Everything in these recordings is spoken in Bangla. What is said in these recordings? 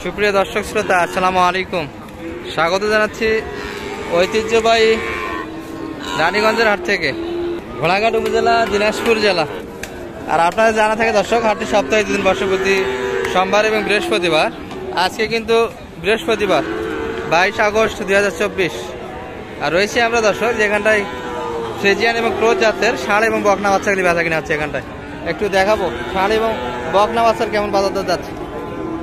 সুপ্রিয় দর্শক শ্রোতা, আসসালামু আলাইকুম। স্বাগত জানাচ্ছি ঐতিহ্যবাহী রানীগঞ্জের হাট থেকে, ঘোড়াঘাট উপজেলা, দিনাজপুর জেলা। আর আপনারা জানা থাকে দর্শক, হাটটি সপ্তাহে 2 দিন বসে, প্রতি সোমবার এবং বৃহস্পতিবার। আজকে কিন্তু বৃহস্পতিবার 22 আগস্ট 2024। আর রয়েছি আমরা দর্শক যেখানটায় ফ্রিজিয়ান এবং ক্রোজ জাতের ষাঁড় এবং বকনা বাচ্চাগুলি বেচা কিনা হচ্ছে। এখানটায় একটু দেখাবো ষাঁড় এবং বকনা বাচ্চার কেমন বাজার দর যাচ্ছে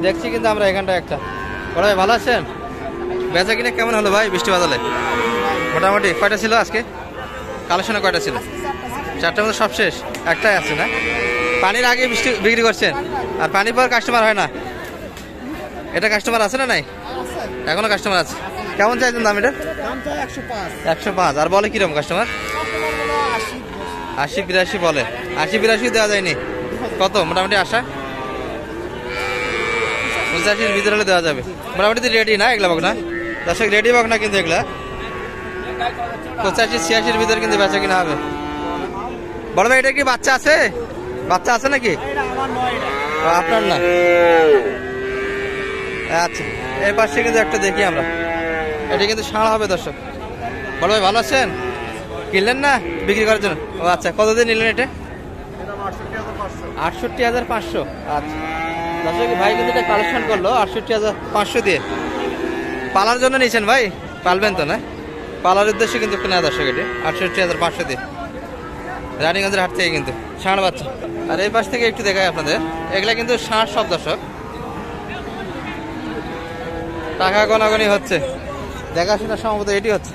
দেখছি কিন্তু আমরা এখানটায় একটা। বড় ভাই, ভালো আছেন? বেচা কিনা কেমন হলো ভাই বৃষ্টি বাদলে? মোটামুটি কয়টা ছিল আজকে? কালেকশনে কয়টা ছিল? 4টার মধ্যে সব শেষ, একটাই আছে না? পানির আগে বৃষ্টি বিক্রি করছেন, আর পানির পর কাস্টমার হয় না। এটা কাস্টমার আছে না নাই? এখনো কাস্টমার আছে। কেমন চাইছেন দাম? এটা 105। আর বলে কিরকম কাস্টমার? 80-82 বলে। 80-82 দেওয়া যায়নি। কত মোটামুটি আশা? 85-র ভিতরে হলে দেওয়া যাবে। মোটামুটি রেডি না এগুলা বকনা দর্শক? রেডি বকনা কিন্তু এগুলা 85-86-র ভিতরে কিন্তু বেচা কিনা হবে। বড় ভাই, এটা কি বাচ্চা আছে? বাচ্চা আছে নাকি? আপনার না? আচ্ছা, এই পাশে কিন্তু একটা দেখি আমরা। এটা কিন্তু ষাঁড় হবে দর্শক। বড় ভাই, ভালো আছেন? কিনলেন না বিক্রি করার জন্য? ও আচ্ছা, কতদিন নিলেন এটা? 68,500। আচ্ছা দর্শক, ভাই কিন্তু এটা কালেকশন করলো 68,500 দিয়ে। পালার জন্য নিয়েছেন ভাই? পালবেন তো না? পালার উদ্দেশ্যে কিন্তু কেনা দর্শক, এটি 68,500 দিয়ে রানীগঞ্জের হাট থেকে কিন্তু ষাঁড় বাচ্চা। আর এই পাশ থেকে একটু দেখাই আপনাদের, এগুলা কিন্তু ষাঁড় সব দর্শক। টাকা গনাগনি হচ্ছে, দেখাশোনা সম্ভবত এটি হচ্ছে।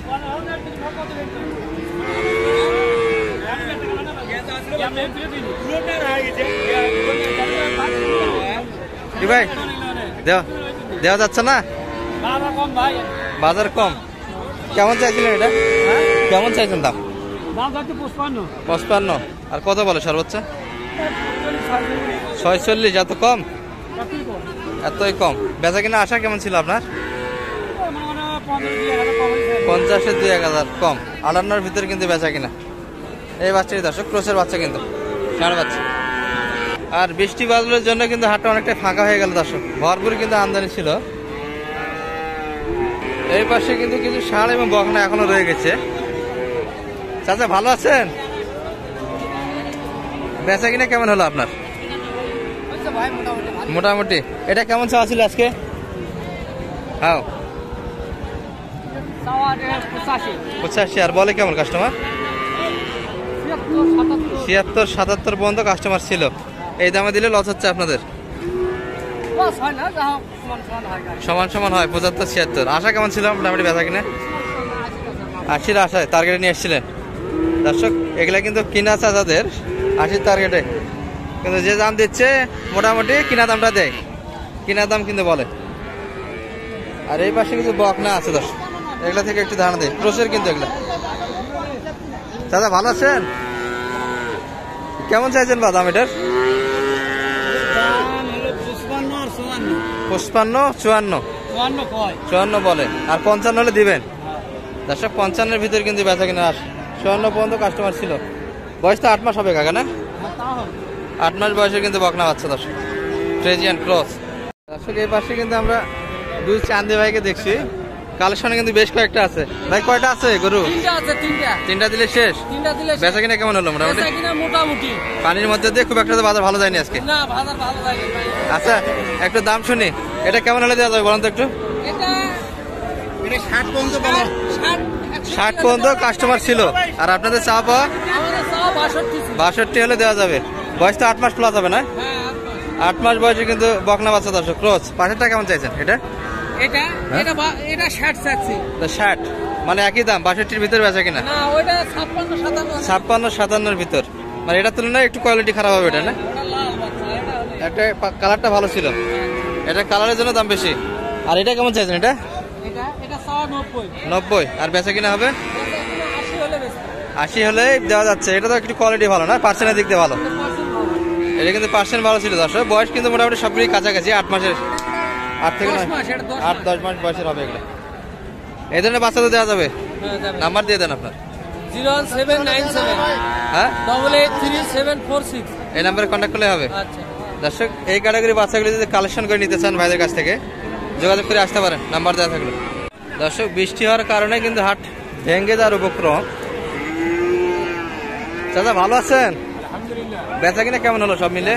ভাই দেওয়া যাচ্ছে না? বাজার কম। কেমন চাইছিলেন এটা? কেমন চাইছেন দাম? 55। আর কত বলে সর্বোচ্চ? 46। এত কম? এতই কম। বেচা কিনা আশা কেমন ছিল আপনার? 50-এর 2-1000 কম। 58-র ভিতরে কিন্তু বেচা কিনা। এই বাচ্চাটি দর্শক ক্রোসের বাচ্চা কিন্তু, ষাঁড় বাচ্চা। আর বৃষ্টি বাদলের জন্য কিন্তু হাটটা অনেকটা ফাঁকা হয়ে গেল দর্শক, ভরপুর কিন্তু আমদানি ছিল। এই পাশে কিন্তু কিছু ষাঁড় এবং বকনা এখনো রয়ে গেছে। চাচা, ভালো আছেন? বেচা কিনা কেমন হলো আপনার? মোটামুটি। এটা কেমন চাওয়া ছিল আজকে? হ্যাঁ 85। আর বলে কেমন কাস্টমার? 76-77 পর্যন্ত কাস্টমার ছিল। এই দামে দিলে লস হচ্ছে আপনাদের? সমান সমান হয় 75-76। আশা কেমন ছিল মোটামুটি বেচা কিনা? 80-র আশায় টার্গেটে নিয়ে এসেছিলেন দর্শক। এগুলা কিন্তু কিনা চাচাদের 80 টার্গেটে, কিন্তু যে দাম দিচ্ছে মোটামুটি কিনা দামটা দেয়, কিনা দাম কিন্তু বলে। আর এই পাশে কিছু বকনা আছে দর্শক, এগুলা থেকে একটু ধারণা দেয়। ক্রোসের কিন্তু এগুলা। দাদা, ভালো আছেন? কেমন চাইছেন বা দাম এটার? 55-54 বলে। আর 55 হলে দিবেন দর্শক? 55-এর ভিতরে কিন্তু বেচা কিনা। 54 পর্যন্ত কাস্টমার ছিল। বয়স তো 8 মাস হবে কাকা না? 8 মাস বয়সে কিন্তু বকনা বাচ্চা দর্শক, ফ্রিজিয়ান ক্রস দর্শক। এই পাশে কিন্তু আমরা দুই চান্দি ভাইকে দেখছি, কালেকশনে কিন্তু বেশ কয়েকটা আছে। ভাই, কয়টা আছে গরু? 3টা দিলে শেষ। বেচা কিনা কেমন হলো মোটামুটি? পানির মধ্যে দিয়ে খুব একটা তো বাজার ভালো যায়নি আজকে। আচ্ছা, একটু দাম শুনি। এটা কেমন হলে দেওয়া যাবে বলেন তো একটু? 60 পর্যন্ত কাস্টমার ছিল। আর আপনাদের চা পাওয়া 62 হলে দেওয়া যাবে। বয়স তো 8 মাস প্লাস হবে না? 8 মাস বয়সে কিন্তু বকনা বাচ্চা দর্শক ক্রস। পাশেরটা কেমন চাইছেন? এটা 60 মানে একই দাম, 62-র ভিতরে বেচা কিনা? 56-57-র ভিতর। মানে এটার তুলনায় একটু কোয়ালিটি খারাপ হবে এটা না? একটা কালারটা ভালো ছিল, এটা কালারের জন্য দাম বেশি। আর এটা কেমন চাইছেন? এটা 90। আর বেচা কিনা হবে 80 হলে দেওয়া যাচ্ছে। এটা তো একটু কোয়ালিটি ভালো না? পার্সেন্টের দিক দিয়ে ভালো। এটা কিন্তু পার্সেন্ট ভালো ছিল দর্শক। বয়স কিন্তু মোটামুটি সবগুলি কাছাকাছি, 8 মাসের, 8 থেকে 8-10 মাস বয়সের হবে এগুলো। এই ধরনের বাচ্চা তো দেওয়া যাবে। নাম্বার দিয়ে দেন আপনার। 01797 হ্যাঁ 883746। এই নাম্বারে কন্ট্যাক্ট করলে হবে। আচ্ছা দর্শক, এই ক্যাটাগরি বাচ্চাগুলি যদি কালেকশন করে নিতে চান ভাইদের কাছ থেকে, যোগাযোগ করে আসতে পারেন, নাম্বার দেওয়া থাকলো। দর্শক, বৃষ্টি হওয়ার কারণে কিন্তু হাট ভেঙে যাওয়ার উপক্রম। চাচা ভালো আছেন? বেচা কিনা কেমন হলো সব মিলে?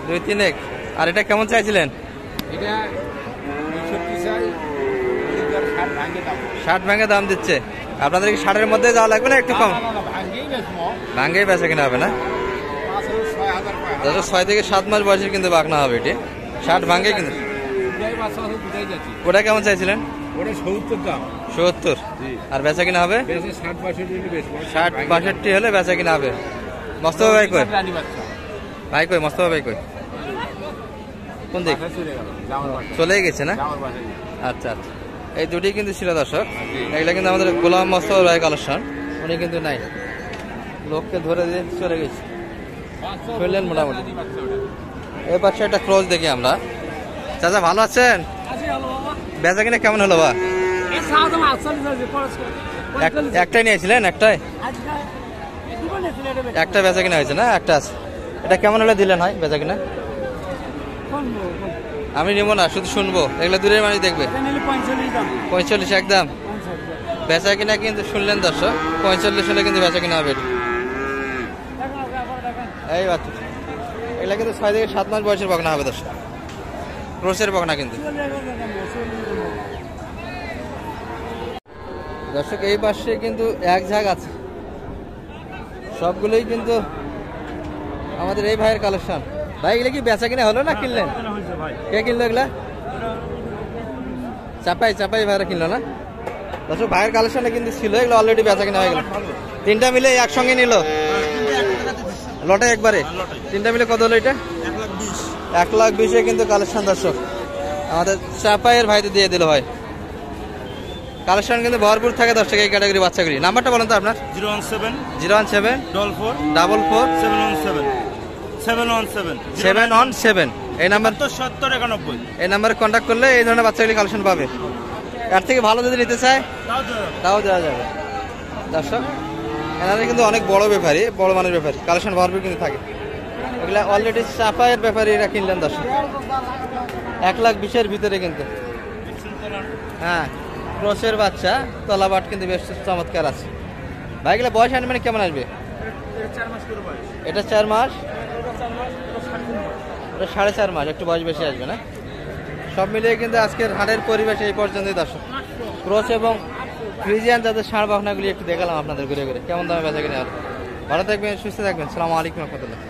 2-3। আর এটা কেমন চাইছিলেন? 60 ভাঙে দাম দিচ্ছে। আপনাদের কি 60-এর মধ্যে যাওয়া লাগবে না একটু কম? ভাঙ্গেই বেচা কিনা হবে না? 6 থেকে 7 মাস বয়সের কিন্তু বাগনা হবে এটি। 60 ভাঙ্গে কিন্তু। ওটা কেমন চাইছিলেন? 70। আর বেচা কিনা হবে 60-62 হলে বেচা কিনা হবে। মোস্তফা ভাই কই? ভাই কই? মোস্তফা ভাই কই? কোন দিক? চলে গেছে না? আচ্ছা আচ্ছা, এই দুটি কিন্তু ছিল দর্শক। এগুলা কিন্তু আমাদের গোলাম মোস্তফা ভাই কালেকশন। উনি কিন্তু নাই, লোককে ধরে দিয়ে চলে গেছে। ফেললেন মোটামুটি। এই পাশে একটা ক্রস দেখি আমরা। চাচা ভালো আছেন? বেচা কিনা কেমন হলো বা? একটাই নিয়েছিলেন? একটা বেচা কিনা হয়েছে না? একটা আছে। এটা কেমন হলে দিলেন হয় বেচা কিনা? আমি নেবো না, শুধু শুনবো। এগুলো দূরের মানুষ দেখবে। 45 একদম। বেচা কিনা কিন্তু শুনলেন দর্শক, 45 হলে কিন্তু বেচা কিনা হবে। এই বাচ্চা এগুলা কিন্তু 6 থেকে 7 মাস বয়সের বকনা হবে দর্শক, ক্রসের বকনা কিন্তু। দর্শক, এই পাশে কিন্তু এক ঝাঁক আছে, সবগুলোই কিন্তু আমাদের এই ভাইয়ের কালেকশন। ভাই এগুলো কি বেচা কিনা হলো না কিনলেন? কে কিনলো এগুলা? চাপাই ভাইরা কিনলো না? দর্শক, ভাইয়ের কালেকশনে কিন্তু ছিল, এগুলো অলরেডি বেচা কিনা হয়ে গেল। 3টা মিলে একসঙ্গে নিল লটে একবারে। 3টা মিলে কত হলো এটা? 1,20,000 কিন্তু কালেকশন দর্শক আমাদের চাপাইয়ের ভাইতে দিয়ে দিল ভাই। কালেকশন কিন্তু ভরপুর থাকে দর্শক এই ক্যাটাগরি বাচ্চাগুলি। নাম্বারটা বলেন তো আপনার? 017 44 717। এই নাম্বার 7091। এই নাম্বারে কন্ট্যাক্ট করলে এই ধরনের বাচ্চাগুলি কালেকশন পাবে। এর থেকে ভালো যদি নিতে চায় তাও দেওয়া যাবে দর্শক। এনারা কিন্তু অনেক বড় ব্যাপারী, বড় মানের ব্যাপারী, কালেকশন ভরপুর কিন্তু থাকে। এগুলা অলরেডি চাপাইয়ের ব্যাপারী এরা কিনলেন দর্শক 1,20,000 ভিতরে কিন্তু। হ্যাঁ, ক্রসের বাচ্চা, তলাবাট কিন্তু বেশ চমৎকার আছে। ভাই এগুলা বয়স আনুমানিক কেমন আসবে? এটা 4 মাস, এটা 4.5 মাস, একটু বয়স বেশি আসবে না? সব মিলিয়ে কিন্তু আজকের হাটের পরিবেশ এই পর্যন্তই দর্শক। ক্রস এবং ফ্রিজিয়ান যাদের ষাঁড় বাহনাগুলি একটু দেখালাম আপনাদের ঘুরে ঘুরে, কেমন দামে বেচা কিনে। ভালো থাকবেন, সুস্থ থাকবেন। আসসালামু আলাইকুম রহমতুল্লাহ।